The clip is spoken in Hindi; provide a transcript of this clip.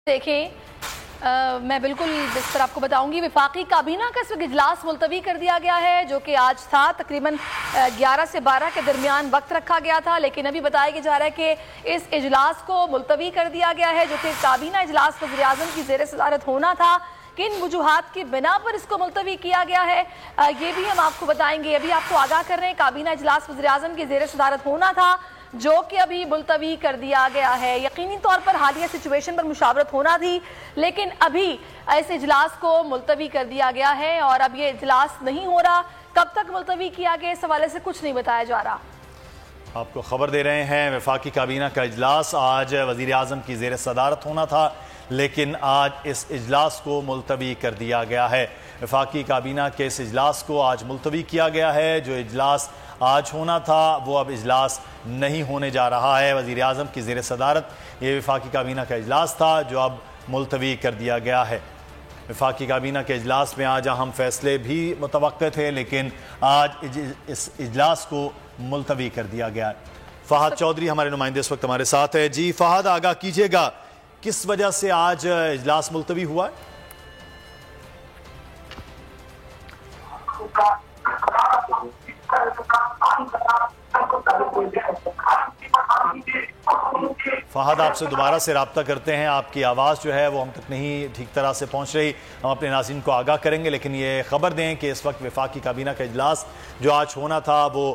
देखें मैं बिल्कुल इस पर आपको बताऊंगी। वफाकी काबीना का इस वक्त इजलास मुलतवी कर दिया गया है, जो कि आज था। तकरीबन 11 से 12 के दरमियान वक्त रखा गया था, लेकिन अभी बताया जा रहा है कि इस इजलास को मुलतवी कर दिया गया है, जो कि काबीना इजलास वज़ीर आज़म की ज़ेर सदारत होना था। किन वजूहात की बिना पर इसको मुलतवी किया गया है, ये भी हम आपको बताएंगे। अभी आपको आगाह कर रहे हैं, काबीना इजलास वज़ीर आज़म की ज़ेर सदारत होना था, जो कि अभी मुलतवी कर दिया गया है। यकीनी तौर पर हालिया सिचुएशन पर मुशावरत होना थी, लेकिन अभी इस इजलास को मुलतवी कर दिया गया है और अब ये इजलास नहीं हो रहा। कब तक मुलतवी किया गया, इस हवाले से कुछ नहीं बताया जा रहा। आपको खबर दे रहे हैं, वफाकी काबीना का इजलास आज वज़ीर आज़म की ज़ेर सदारत होना था, लेकिन आज इस इजलास को मुलतवी कर दिया गया है। वफाकी काबीना के इस इजलास को आज मुलतवी किया गया है। जो इजलास आज होना था वो अब इजलास नहीं होने जा रहा है। वज़ीर आज़म की ज़ेर सदारत ये वफाकी काबीना का इजलास था, जो अब मुलतवी कर दिया गया है। वफाकी काबीना के इजलास में आज अहम फैसले भी मुतवक्के थे, लेकिन आज इस इजलास को मुलतवी कर दिया गया है। फहद चौधरी हमारे नुमाइंदे इस वक्त हमारे साथ है। जी फहद, आगाह कीजिएगा, किस वजह से आज इजलास मुलतवी हुआ है? फहद, आपसे दोबारा से रब्ता करते हैं, आपकी आवाज़ जो है वो हम तक नहीं ठीक तरह से पहुंच रही। हम अपने नाज़रीन को आगाह करेंगे, लेकिन ये खबर दें कि इस वक्त वफाकी काबीना का इजलास जो आज होना था वो